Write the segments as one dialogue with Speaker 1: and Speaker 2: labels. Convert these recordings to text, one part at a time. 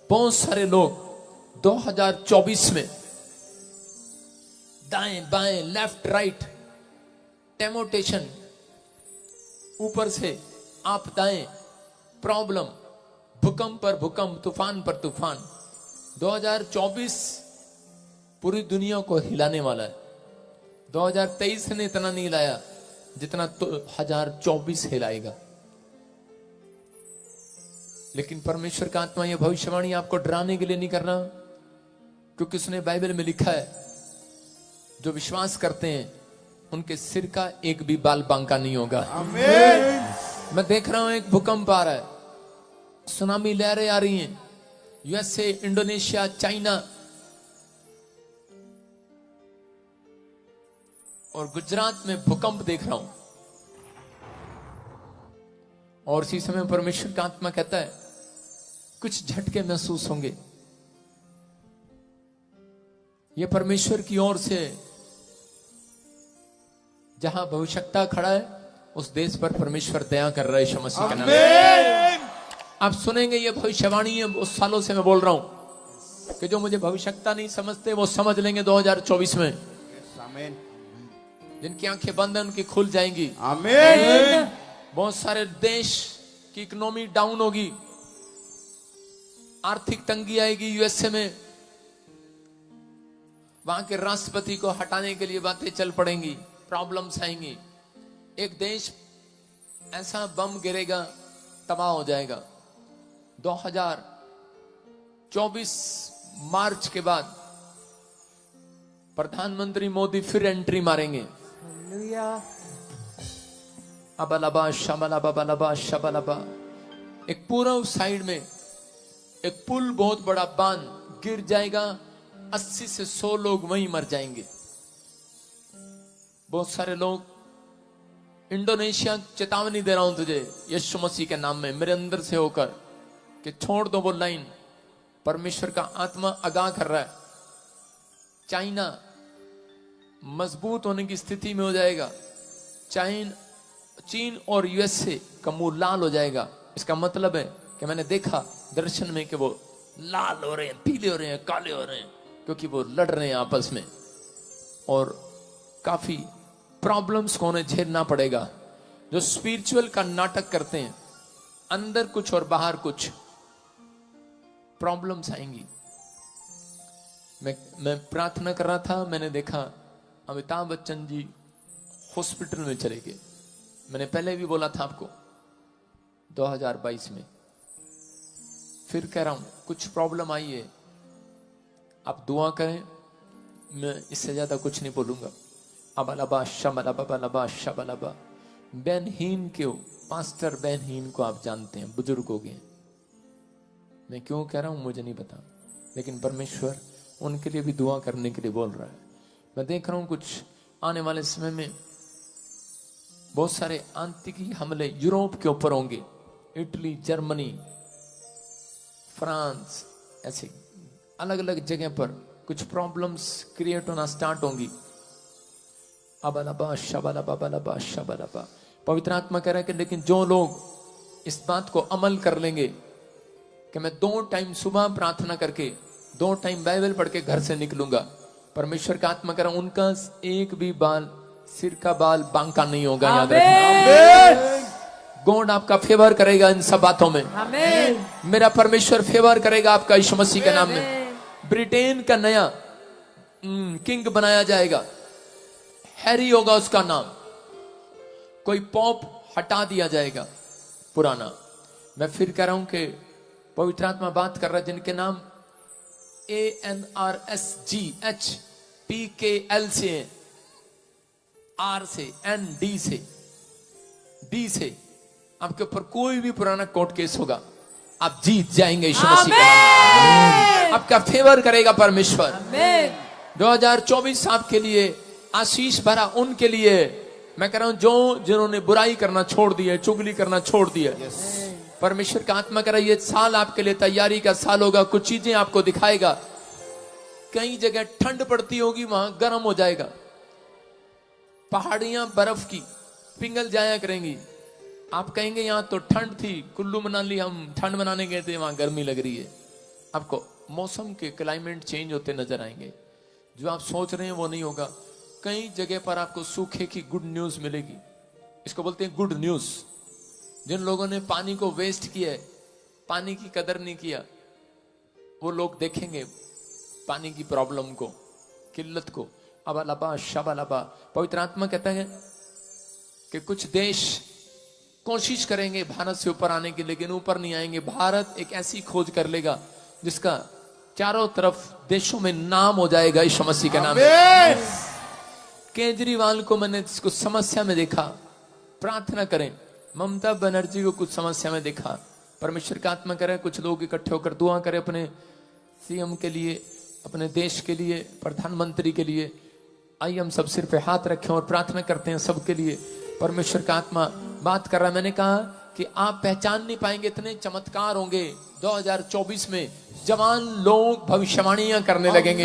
Speaker 1: बहुत सारे लोग 2024 में दाएं बाएं लेफ्ट राइट टेमोटेशन, ऊपर से आपदाएं, प्रॉब्लम, भूकंप पर भूकंप, तूफान पर तूफान। 2024 पूरी दुनिया को हिलाने वाला है। 2023 ने इतना नहीं हिलाया जितना 2024 हिलाएगा। लेकिन परमेश्वर का आत्मा यह भविष्यवाणी आपको डराने के लिए नहीं कर रहा, क्योंकि उसने बाइबल में लिखा है जो विश्वास करते हैं उनके सिर का एक भी बाल बांका नहीं होगा। आमीन। मैं देख रहा हूं एक भूकंप आ रहा है, सुनामी लहरें आ रही हैं, यूएसए, इंडोनेशिया, चाइना और गुजरात में भूकंप देख रहा हूं। और इसी समय परमेश्वर का आत्मा कहता है कुछ झटके महसूस होंगे। यह परमेश्वर की ओर से, जहां भविष्यता खड़ा है उस देश पर परमेश्वर दया कर रहा है यीशु मसीह के नाम में। आप सुनेंगे ये भविष्यवाणी है, उस सालों से मैं बोल रहा हूं कि जो मुझे भविष्यता नहीं समझते वो समझ लेंगे 2024 में। आमीन। जिनकी आंखें बंद हैं उनकी खुल जाएंगी। आमीन। बहुत सारे देश की इकोनॉमी डाउन होगी, आर्थिक तंगी आएगी। यूएसए में वहां के राष्ट्रपति को हटाने के लिए बातें चल पड़ेंगी, प्रॉब्लम्स आएंगी। एक देश ऐसा बम गिरेगा, तबाह हो जाएगा। 2024 मार्च के बाद प्रधानमंत्री मोदी फिर एंट्री मारेंगे। अबलबा शबलबा बलबा शबलबा। एक पूर्व साइड में एक पुल, बहुत बड़ा बांध गिर जाएगा, 80 से 100 लोग वहीं मर जाएंगे। बहुत सारे लोग, इंडोनेशिया, चेतावनी दे रहा हूं तुझे यीशु मसीह के नाम में, मेरे अंदर से होकर, कि छोड़ दो वो लाइन। परमेश्वर का आत्मा आगाह कर रहा है। चाइना मजबूत होने की स्थिति में हो जाएगा। चीन और यूएसए का मुंह लाल हो जाएगा। इसका मतलब है कि मैंने देखा दर्शन में कि वो लाल हो रहे हैं, पीले हो रहे हैं, काले हो रहे हैं, क्योंकि वो लड़ रहे हैं आपस में और काफी प्रॉब्लम्स को उन्हें झेलना पड़ेगा। जो स्पिरिचुअल का नाटक करते हैं, अंदर कुछ और बाहर कुछ, प्रॉब्लम्स आएंगी। मैं प्रार्थना कर रहा था, मैंने देखा अमिताभ बच्चन जी हॉस्पिटल में चले गए। मैंने पहले भी बोला था आपको 2022 में, फिर कह रहा हूं कुछ प्रॉब्लम आई है, आप दुआ करें। मैं इससे ज्यादा कुछ नहीं बोलूंगा। अबलबा शबलबा शबलबा। बेनहीन क्यों, पास्टर बेनहीन को आप जानते हैं, बुजुर्ग हो गए। मैं क्यों कह रहा हूं मुझे नहीं पता, लेकिन परमेश्वर उनके लिए भी दुआ करने के लिए बोल रहा है। मैं देख रहा हूं कुछ आने वाले समय में बहुत सारे आतंकी हमले यूरोप के ऊपर होंगे। इटली, जर्मनी, फ्रांस, ऐसे अलग अलग जगह पर कुछ प्रॉब्लम्स क्रिएट होना स्टार्ट होंगी। अबलबा शबलबा बलबा शबलबा। पवित्र आत्मा कह रहा है कि लेकिन जो लोग इस बात को अमल कर लेंगे कि मैं 2 टाइम सुबह प्रार्थना करके 2 टाइम बाइबल पढ़ के घर से निकलूंगा, परमेश्वर का आत्मा कह रहा है उनका एक भी बाल, सिर का बाल बांका नहीं होगा। याद रखना, गॉड आपका फेवर करेगा इन सब बातों में। मेरा परमेश्वर फेवर करेगा आपका यीशु मसीह के नाम में। ब्रिटेन का नया किंग बनाया जाएगा, हैरी होगा उसका नाम। कोई पॉप हटा दिया जाएगा पुराना। मैं फिर कह रहा हूं कि पवित्र आत्मा बात कर रहा है जिनके नाम ANRSGHPKL से, R से, ND से, D से, आपके ऊपर कोई भी पुराना कोर्ट केस होगा, आप जीत जाएंगे यीशु मसीह के नाम। आपका फेवर करेगा परमेश्वर। 2024 आपके लिए आशीष भरा उनके लिए मैं कह रहा हूं जो जिन्होंने बुराई करना छोड़ दिया, चुगली करना छोड़ दिया। परमेश्वर का आत्मा कह रहा है ये साल आपके लिए तैयारी का साल होगा। कुछ चीजें आपको दिखाएगा। कई जगह ठंड पड़ती होगी, वहां गर्म हो जाएगा। पहाड़ियां बर्फ की पिघल जाया करेंगी। आप कहेंगे यहां तो ठंड थी, कुल्लू मनाली हम ठंड मनाने गए थे, वहां गर्मी लग रही है। आपको मौसम के क्लाइमेट चेंज होते नजर आएंगे। जो आप सोच रहे हैं वो नहीं होगा। कई जगह पर आपको सूखे की गुड न्यूज मिलेगी। इसको बोलते हैं गुड न्यूज। जिन लोगों ने पानी को वेस्ट किया है, पानी की कदर नहीं किया, वो लोग देखेंगे पानी की प्रॉब्लम को, किल्लत को। अबालबा शबालबा। पवित्र आत्मा कहता है कि कुछ देश कोशिश करेंगे भारत से ऊपर आने की, लेकिन ऊपर नहीं आएंगे। भारत एक ऐसी खोज कर लेगा जिसका चारों तरफ देशों में नाम हो जाएगा यीशु मसीह के नाम में। केजरीवाल को मैंने कुछ समस्या में देखा, प्रार्थना करें। ममता बनर्जी को कुछ समस्या में देखा, परमेश्वर का आत्मा करे कुछ लोग इकट्ठे होकर दुआ करें अपने सीएम के लिए, अपने देश के लिए, प्रधानमंत्री के लिए। आइए हम सब सिर पे हाथ रखें और प्रार्थना करते हैं सबके लिए। परमेश्वर का आत्मा बात कर रहा है। मैंने कहा कि आप पहचान नहीं पाएंगे, इतने चमत्कार होंगे 2024 में। जवान लोग भविष्यवाणियां करने लगेंगे।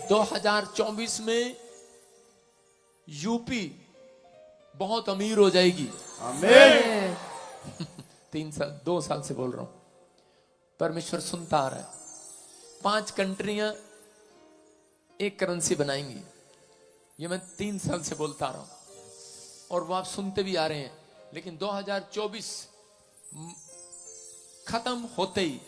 Speaker 1: 2024 में यूपी बहुत अमीर हो जाएगी। आमीन। 2 साल से बोल रहा हूं, परमेश्वर सुनता आ रहा है। 5 कंट्रियां एक करेंसी बनाएंगी, ये मैं 3 साल से बोलता आ रहा हूं और वो आप सुनते भी आ रहे हैं। लेकिन 2024 खत्म होते ही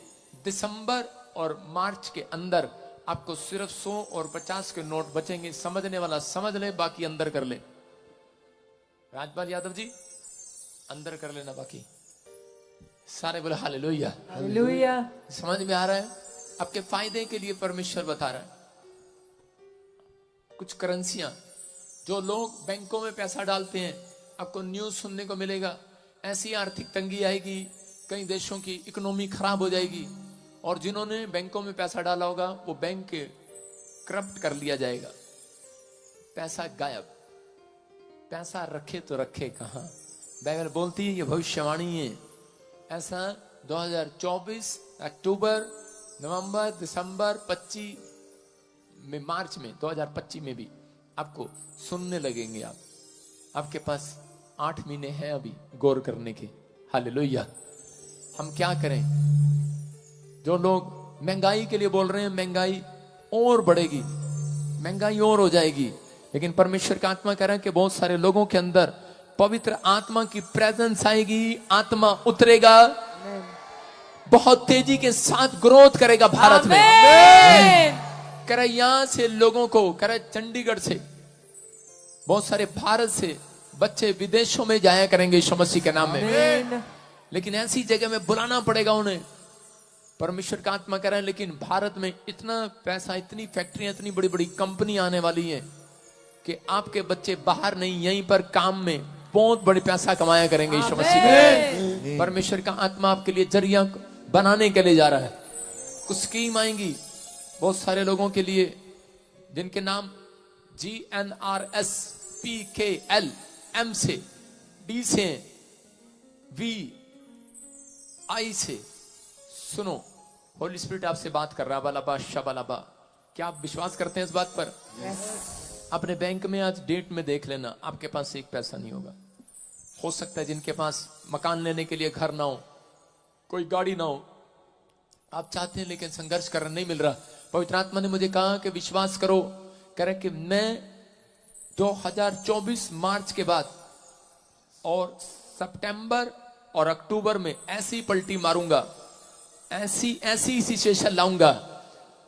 Speaker 1: दिसंबर और मार्च के अंदर आपको सिर्फ 100 और 50 के नोट बचेंगे। समझने वाला समझ ले, बाकी अंदर कर ले। राजपाल यादव जी अंदर कर लेना, बाकी सारे बोले हालेलुया हालेलुया। समझ में आ रहा है? आपके फायदे के लिए परमेश्वर बता रहा है। कुछ करेंसियां, जो लोग बैंकों में पैसा डालते हैं, आपको न्यूज सुनने को मिलेगा ऐसी आर्थिक तंगी आएगी, कई देशों की इकोनॉमी खराब हो जाएगी और जिन्होंने बैंकों में पैसा डाला होगा वो बैंक के करप्ट कर लिया जाएगा। पैसा गायब। पैसा रखे तो रखे कहां? बाइबल बोलती है, ये भविष्यवाणी है। ऐसा 2024 अक्टूबर, नवंबर, दिसंबर, 25 में, मार्च में, 2025 में भी आपको सुनने लगेंगे। आपके पास 8 महीने हैं अभी गौर करने के। हालेलुया। हम क्या करें? जो लोग महंगाई के लिए बोल रहे हैं, महंगाई और बढ़ेगी, महंगाई और हो जाएगी, लेकिन परमेश्वर का आत्मा कह रहा है कि बहुत सारे लोगों के अंदर पवित्र आत्मा की प्रेजेंस आएगी, आत्मा उतरेगा, बहुत तेजी के साथ ग्रोथ करेगा भारत में। कह रहा यहां से लोगों को, कह रहा चंडीगढ़ से, बहुत सारे भारत से बच्चे विदेशों में जाया करेंगे यीशु मसीह के नाम में। लेकिन ऐसी जगह में बुलाना पड़ेगा उन्हें। परमेश्वर का आत्मा कह रहा है लेकिन भारत में इतना पैसा, इतनी फैक्ट्रियां, इतनी बड़ी बड़ी कंपनी आने वाली है कि आपके बच्चे बाहर नहीं, यहीं पर काम में बहुत बड़े पैसा कमाया करेंगे यीशु मसीह में। परमेश्वर का आत्मा आपके लिए जरिया बनाने के लिए जा रहा है। कुछ स्कीम आएंगी बहुत सारे लोगों के लिए जिनके नाम GNRS PKL M से, D से, VI से। सुनो, होली स्पिरिट आपसे बात कर रहा है। बालाबा शबालाबा। क्या आप विश्वास करते हैं इस बात पर? अपने बैंक में आज डेट में देख लेना, आपके पास एक पैसा नहीं होगा। हो सकता है जिनके पास मकान लेने के लिए घर ना हो, कोई गाड़ी ना हो, आप चाहते हैं लेकिन संघर्ष कर नहीं मिल रहा। पवित्र आत्मा ने मुझे कहा कि विश्वास करो, कह रहे कि मैं 2024 मार्च के बाद और सितंबर और अक्टूबर में ऐसी पलटी मारूंगा, ऐसी सिचुएशन लाऊंगा,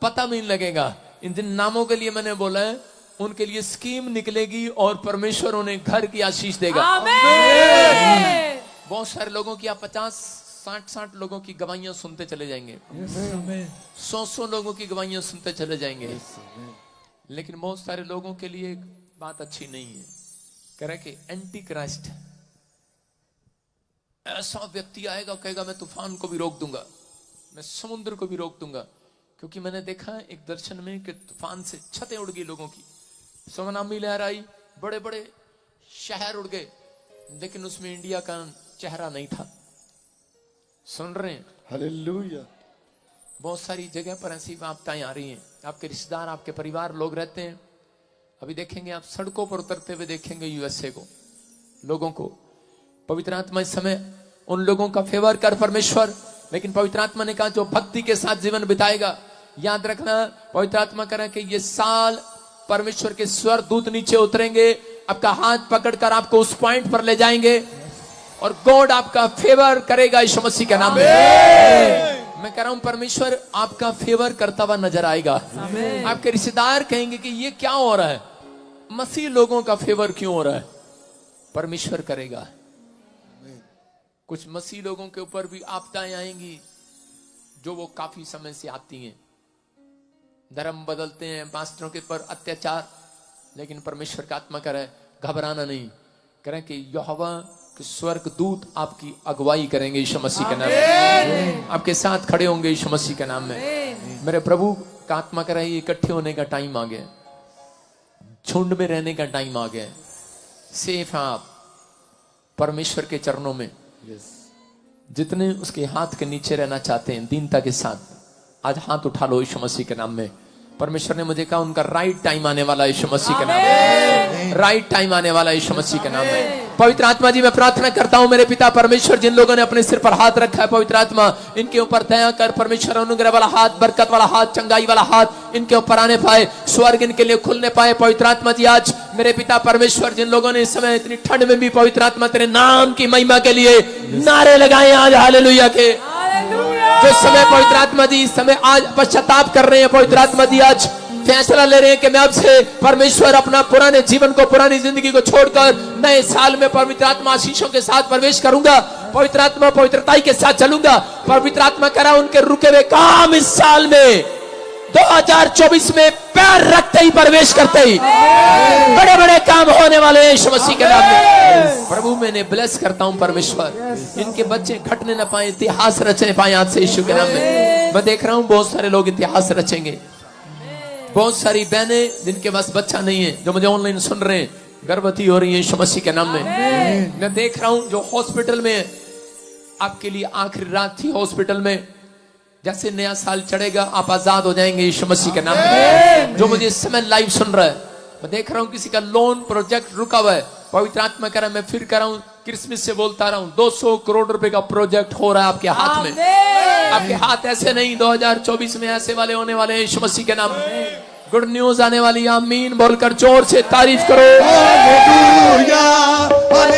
Speaker 1: पता भी नहीं लगेगा। इन जिन नामों के लिए मैंने बोला है उनके लिए स्कीम निकलेगी और परमेश्वर उन्हें घर की आशीष देगा। आमीन। बहुत सारे लोगों की आप 50-60 लोगों की गवाहियां सुनते चले जाएंगे, 100 लोगों की गवाहियां सुनते चले जाएंगे। लेकिन बहुत सारे लोगों के लिए एक बात अच्छी नहीं है। कह रहे कि एंटी क्राइस्ट ऐसा व्यक्ति आएगा, कहेगा मैं तूफान को भी रोक दूंगा, मैं समुद्र को भी रोक दूंगा। क्योंकि मैंने देखा एक दर्शन में कि तूफान से छतें उड़ गई लोगों की, सुनामी लहर आई, बड़े बड़े शहर उड़ गए, लेकिन उसमें इंडिया का चेहरा नहीं था। सुन रहे हैं? हालेलुया। बहुत सारी जगह पर ऐसी आपदाएं आ रही हैं। आपके रिश्तेदार, आपके परिवार लोग रहते हैं, अभी देखेंगे आप सड़कों पर उतरते हुए देखेंगे यूएसए को, लोगों को। पवित्र आत्मा इस समय उन लोगों का फेवर कर परमेश्वर, लेकिन पवित्र आत्मा ने कहा जो भक्ति के साथ जीवन बिताएगा, याद रखना पवित्र आत्मा कह रहा है कि ये साल परमेश्वर के स्वर्गदूत नीचे उतरेंगे, आपका हाथ पकड़कर आपको उस पॉइंट पर ले जाएंगे और गॉड आपका फेवर करेगा यीशु मसीह के नाम में। मैं कह रहा हूं परमेश्वर आपका फेवर करता हुआ नजर आएगा। आपके रिश्तेदार कहेंगे कि ये क्या हो रहा है, मसीह लोगों का फेवर क्यों हो रहा है? परमेश्वर करेगा। कुछ मसीह लोगों के ऊपर भी आपदाएं आएंगी जो वो काफी समय से आती हैं। धर्म बदलते हैं, पास्टरों के ऊपर अत्याचार, लेकिन परमेश्वर का आत्मा कह रहा है घबराना नहीं। कह रहे हैं कि यहोवा के स्वर्गदूत आपकी अगुवाई करेंगे यीशु मसीह के नाम में, आपके साथ खड़े होंगे यीशु मसीह के नाम में। मेरे प्रभु का आत्मा कह रहा है इकट्ठे होने का टाइम आ गया, झुंड में रहने का टाइम आ गया। सेफ हैं आप परमेश्वर के चरणों में। जितने उसके हाथ के नीचे रहना चाहते हैं दीनता के साथ, आज हाथ उठा लो यीशु मसीह के नाम में। परमेश्वर ने मुझे कहा उनका राइट टाइम आने वाला यीशु मसीह के नाम में, राइट टाइम आने वाला यीशु मसीह के नाम में। पवित्र आत्मा जी मैं प्रार्थना करता हूं मेरे पिता परमेश्वर, जिन लोगों ने अपने सिर पर हाथ रखा है पवित्र आत्मा इनके ऊपर दया कर परमेश्वर, अनुग्रह वाला हाथ, बरकत वाला हाथ, चंगाई वाला हाथ इनके ऊपर आने पाए, स्वर्ग इनके लिए खुलने पाए। पवित्र आत्मा जी आज मेरे पिता परमेश्वर जिन लोगों ने इस समय इतनी ठंड में भी पवित्र आत्मा तेरे नाम की महिमा के लिए नारे लगाए आज हालेलुया के, जो समय पवित्र आत्मा जी इस समय आज पश्चाताप कर रहे हैं, पवित्र आत्मा जी आज फैसला ले रहे हैं कि मैं अब से परमेश्वर अपना पुराने जीवन को, पुरानी जिंदगी को छोड़कर नए साल में पवित्र आत्मा आशीषों के साथ प्रवेश करूंगा, पवित्र आत्मा पवित्रताई के साथ चलूंगा। पवित्र आत्मा कह रहा उनके रुके हुए काम इस साल में 2024 में पैर रखते ही प्रवेश करते ही बड़े बड़े काम होने वाले हैं यीशु मसीह के नाम में। प्रभु मैंने ब्लेस करता हूं परमेश्वर, इनके बच्चे घटने न पाए, इतिहास रचने पाए आज से यीशु के नाम में। मैं देख रहा हूं बहुत सारे लोग इतिहास रचेंगे, बहुत सारी बहनें जिनके पास बच्चा नहीं है जो मुझे ऑनलाइन सुन रहे हैं गर्भवती हो रही है यीशु मसीह के नाम में। मैं देख रहा हूं जो हॉस्पिटल में आपके लिए आखिरी रात थी हॉस्पिटल में, जैसे नया साल चढ़ेगा आप आजाद हो जाएंगे यीशु मसीह के नाम में। जो मुझे इस समय लाइव सुन रहा है, मैं देख रहा हूं किसी का लोन प्रोजेक्ट रुका हुआ है, पवित्र आत्मा कह रहा है मैं फिर कर रहा हूं, क्रिसमस से बोलता रहा हूं 200 करोड़ रुपए का प्रोजेक्ट हो रहा है आपके हाथ में। आपके हाथ ऐसे नहीं, 2024 में ऐसे वाले होने वाले हैं यीशु मसीह के नाम में। गुड न्यूज आने वाली, आमीन बोलकर जोर से तारीफ करो।